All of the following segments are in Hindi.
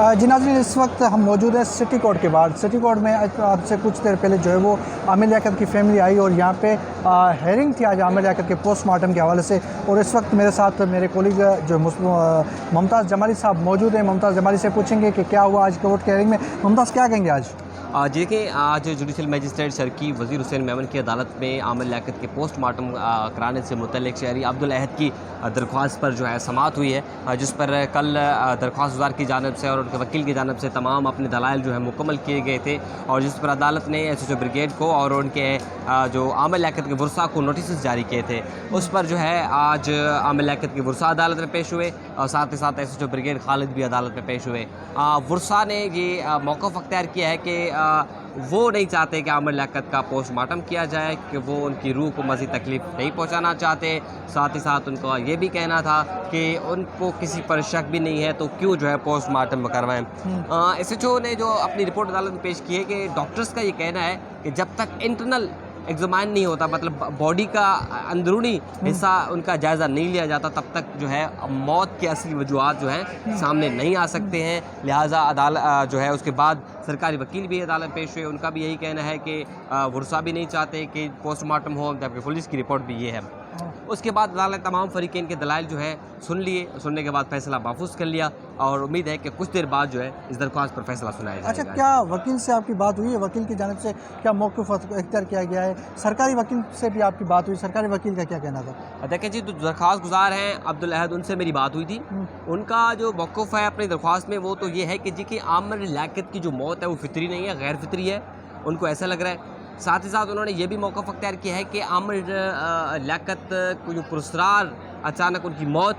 जी नाज़रीन, इस वक्त हम मौजूद हैं सिटी कोर्ट के बाहर। सिटी कोर्ट में आपसे कुछ देर पहले जो है वो आमिर लियाकत की फैमिली आई और यहाँ पे हेयरिंग थी आज आमिर लियाकत के पोस्टमार्टम के हवाले से। और इस वक्त मेरे साथ मेरे कोलीग जो मुमताज़ जमाली साहब मौजूद हैं। मुमताज़ जमाली से पूछेंगे कि क्या हुआ आज कोर्ट के हेयरिंग में। मुमताज़, क्या कहेंगे आज? देखिए, आज जुडिशल मजिस्ट्रेट शर्की वज़ीर हुसैन मेमन की अदालत में आमिर लियाकत के पोस्टमार्टम कराने से मुतल्लिक़ शहरी अब्दुल अहद की दरख्वास्त पर जो है समाअत हुई है, जिस पर कल दरख्वास्त गुज़ार की जानिब से और उनके वकील की जानिब से तमाम अपने दलाइल जो है मुकम्मल किए गए थे और जिस पर अदालत ने SHO ब्रिगेड को और उनके जो आमिर लियाकत के वर्सा को नोटिस जारी किए थे, उस पर जो है आज आमिर लियाकत के वर्सा अदालत में पेश हुए और साथ ही साथ SHO ब्रिगेड खालिद भी अदालत में पेश हुए। वर्सा ने ये मौक़िफ़ अख्तियार किया है कि वो नहीं चाहते कि आमिर लियाकत का पोस्टमार्टम किया जाए, कि वो उनकी रूह को मज़ीद तकलीफ़ नहीं पहुंचाना चाहते। साथ ही साथ उनका ये भी कहना था कि उनको किसी पर शक भी नहीं है तो क्यों जो है पोस्टमार्टम करवाएं। SHO ने जो अपनी रिपोर्ट अदालत में पेश की है कि डॉक्टर्स का ये कहना है कि जब तक इंटरनल एग्जामिन नहीं होता, मतलब बॉडी का अंदरूनी हिस्सा उनका जायज़ा नहीं लिया जाता, तब तक जो है मौत के असली वजूहात जो हैं सामने नहीं आ सकते हैं। लिहाजा अदालत जो है उसके बाद सरकारी वकील भी अदालत पेश हुए, उनका भी यही कहना है कि वर्सा भी नहीं चाहते कि पोस्टमार्टम हो, जबकि पुलिस की रिपोर्ट भी ये है। उसके बाद अदालत तमाम फरीक़ैन के दलाइल जो है सुन लिए, सुनने के बाद फैसला महफूज कर लिया और उम्मीद है कि कुछ देर बाद जो है इस दरख्वास्त पर फैसला सुनाया जाएगा। अच्छा, क्या वकील से आपकी बात हुई है? वकील की जानिब से क्या मौक़िफ़ अख्तियार किया गया है? सरकारी वकील से भी आपकी बात हुई? सरकारी वकील का क्या कहना था? देखिए जी, जो दरख्वास्त गुज़ार हैं अब्दुल अहद, उनसे मेरी बात हुई थी। उनका जो मौक़िफ़ है अपनी दरख्वास्त में वो तो ये है कि जी कि आमिर लियाकत की जो मौत है वो फितरी नहीं है, गैर फितरी है, उनको ऐसा लग रहा है। साथ ही साथ उन्होंने ये भी मौक़िफ़ अख्तियार किया है कि आमिर लियाकत को जो पुरस्कार अचानक उनकी मौत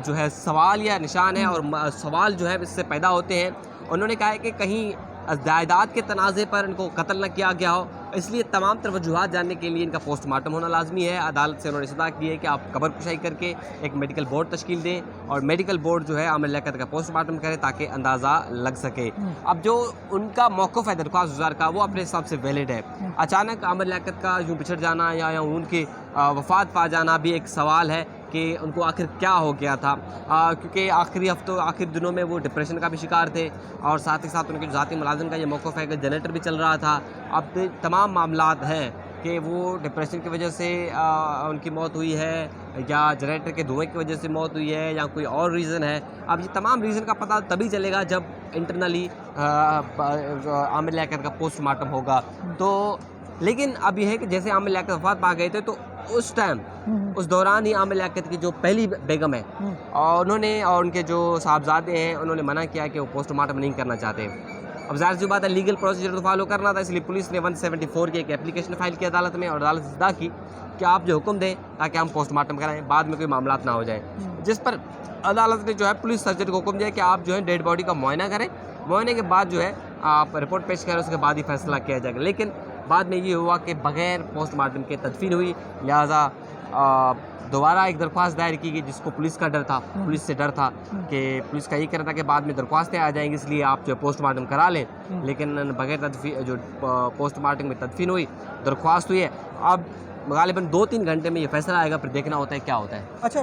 जो है सवाल या निशान है और सवाल जो है इससे पैदा होते हैं। उन्होंने कहा है कि कहीं जायदाद के तनाज़े पर इनको कत्ल न किया गया हो, इसलिए तमाम तर वजूहात जानने के लिए इनका पोस्टमार्टम होना लाजमी है। अदालत से उन्होंने सदा की है कि आप कब्र कुशाई करके एक मेडिकल बोर्ड तश्कील दें और मेडिकल बोर्ड जो है आमिर लियाकत का पोस्टमार्टम करे ताकि अंदाज़ा लग सके। अब जो उनका मौक़िफ़ है दरख्वास्त गुज़ार का, वो अपने हिसाब से वैलिड है। अचानक आमिर लियाकत का यूँ बिछड़ जाना या उनकी वफ़ात पा जाना भी एक सवाल है कि उनको आखिर क्या हो गया था, क्योंकि आखिरी हफ्तों आखिरी दिनों में वो डिप्रेशन का भी शिकार थे और साथ ही साथ उनके ज़ाती मुलाजिम का ये मौक़िफ़ है कि जनरेटर भी चल रहा था। अब तमाम मामलात हैं कि वो डिप्रेशन की वजह से उनकी मौत हुई है या जनरेटर के धुएँ की वजह से मौत हुई है या कोई और रीज़न है। अब ये तमाम रीज़न का पता तभी चलेगा जब इंटरनली आमिर लियाकत का पोस्टमार्टम होगा। तो लेकिन अब यह है कि जैसे आमिर लियाकत वफ़ात पा गए थे तो उस टाइम उस दौरान ही आमिर लियाकत की जो पहली बेगम है और उन्होंने और उनके जो साहबजादे हैं उन्होंने मना किया कि वो पोस्टमार्टम नहीं करना चाहते। अब ज़ाहिर सी बात है, लीगल प्रोसीजर तो फॉलो करना था, इसलिए पुलिस ने 174 की एक एप्लीकेशन फ़ाइल की अदालत में और अदालत से सदा की कि आप जो हुक्म दें ताकि हम पोस्टमार्टम कराएं, बाद में कोई मामला ना हो जाए। जिस पर अदालत ने जो है पुलिस सर्जन को हुक्म दिया कि आप जो है डेड बॉडी का मुआयना करें, मुआयने के बाद जो है आप रिपोर्ट पेश करें, उसके बाद ही फैसला किया जाएगा। लेकिन बाद में ये हुआ कि बग़ैर पोस्टमार्टम के तदफीन हुई, लिहाजा दोबारा एक दरख्वास्त दायर की गई जिसको पुलिस का डर था, पुलिस से डर था कि पुलिस का ये कहना था कि बाद में दरख्वास्तें आ जाएंगी, इसलिए आप जो पोस्टमार्टम करा लें। लेकिन बग़ैर जो पोस्टमार्टम में तदफीन हुई, दरख्वास्त हुई है, अब गालिबन 2-3 घंटे में ये फैसला आएगा, फिर देखना होता है क्या होता है। अच्छा,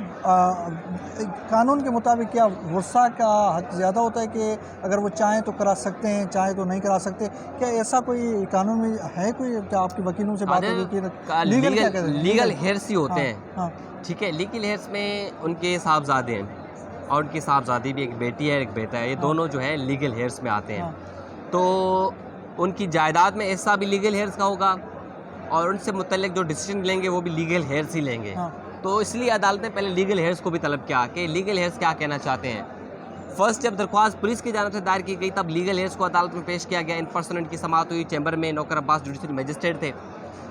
कानून के मुताबिक क्या वर्सा का हक ज़्यादा होता है कि अगर वो चाहें तो करा सकते हैं, चाहें तो नहीं करा सकते? क्या ऐसा कोई कानून में है? कोई क्या आपके वकीलों से बात होगी कि लीगल हेयर्स ही होते हैं? ठीक है, लीगल हेयर्स में उनके साहबजादे हैं और उनकी साहबजादी भी, एक बेटी है एक बेटा है, ये दोनों जो है लीगल हेयर्स में आते हैं। तो उनकी जायदाद में ऐसा भी लीगल हेयर्स का होगा और उनसे मुतल्लिक जो डिसीजन लेंगे वो भी लीगल हेयर्स ही लेंगे। तो इसलिए अदालत ने पहले लीगल हेयर्स को भी तलब किया कि लीगल हेयर्स क्या कहना चाहते हैं। फर्स्ट जब दरख्वास्त पुलिस की जानिब से दायर की गई तब लीगल हेयर्स को अदालत में पेश किया गया। इन पर्सन उनकी समाअत हुई चैम्बर में, नौकर अब्बास जुडिशल मजिस्ट्रेट थे,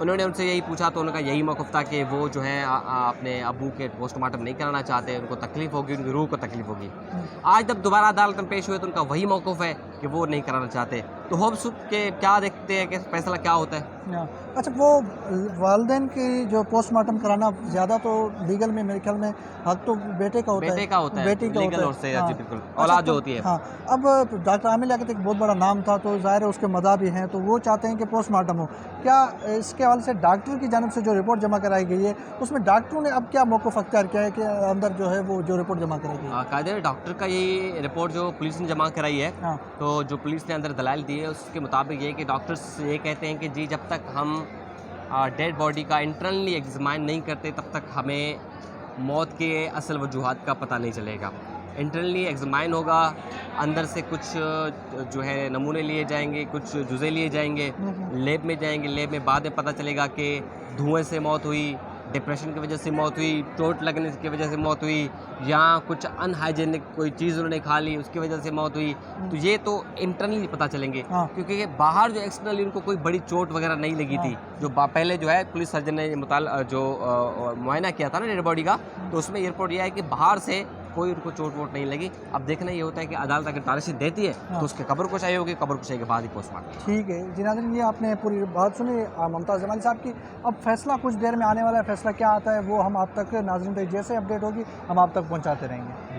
उन्होंने उनसे यही पूछा तो उनका यही मौक़िफ़ था कि वो जो है अपने अबू के पोस्टमार्टम नहीं कराना चाहते, उनको तकलीफ़ होगी, उनकी रूह को तकलीफ़ होगी। आज जब दोबारा अदालत में पेश हुए तो उनका वही मौक़िफ़ है कि वो नहीं कराना चाहते। तो होप्स के क्या देखते हैं कि फैसला क्या होता है। हाँ। अच्छा, वो वालिदैन की जो पोस्टमार्टम कराना ज़्यादा तो लीगल में मेरे ख्याल में हक तो बेटे का होता है, बेटे का होता है, बेटी का लीगल होता और है। से हाँ। जी बिल्कुल, अच्छा, औलाद जो तो होती है। हाँ, अब डॉक्टर आमिर लियाकत एक बहुत बड़ा नाम था, तो ज़ाहिर है उसके मदाह भी हैं, तो वो चाहते हैं कि पोस्टमार्टम हो। क्या इसके हवाले से डॉक्टर की जानिब से जो रिपोर्ट जमा कराई गई है, उसमें डॉक्टरों ने अब क्या मौक़िफ़ अख्तियार किया है कि अंदर जो है वो जो रिपोर्ट जमा कराई गई है? कायदे डॉक्टर का ये रिपोर्ट जो पुलिस ने जमा कराई है, हाँ। तो जो पुलिस ने अंदर दलाइल दिए उसके मुताबिक ये है कि डॉक्टर्स ये कहते हैं कि जी जब तक हम डेड बॉडी का इंटरनली एग्जामाइन नहीं करते तब तक हमें मौत के असल वजूहात का पता नहीं चलेगा। इंटरनली एग्जामाइन होगा, अंदर से कुछ जो है नमूने लिए जाएंगे, कुछ जुज़े लिए जाएंगे, लैब में जाएंगे, लैब में बाद में पता चलेगा कि धुएं से मौत हुई, डिप्रेशन की वजह से मौत हुई, चोट लगने की वजह से मौत हुई, या कुछ अनहाइजेनिक कोई चीज़ उन्होंने खा ली उसकी वजह से मौत हुई। तो ये तो इंटरनली पता चलेंगे, हाँ। क्योंकि ये बाहर जो एक्सटर्नली उनको कोई बड़ी चोट वगैरह नहीं लगी थी। जो पहले जो है पुलिस सर्जन ने मुआयना किया था ना डेड बॉडी का, तो उसमें ये रिपोर्ट यह है कि बाहर से कोई उनको चोट वोट नहीं लगी। अब देखना ये होता है कि अदालत अगर तारीख देती है हाँ। तो उसके कब्र कुशाई होगी, कब्र कुशाई के बाद ही पोस्टमार्टम। ठीक है जी नाज़रीन, ये आपने पूरी बात सुनी मुमताज़ जमाली साहब की। अब फैसला कुछ देर में आने वाला है, फैसला क्या आता है वो हम आप तक नाज़रीन तक जैसे अपडेट होगी हम आप तक पहुंचाते रहेंगे।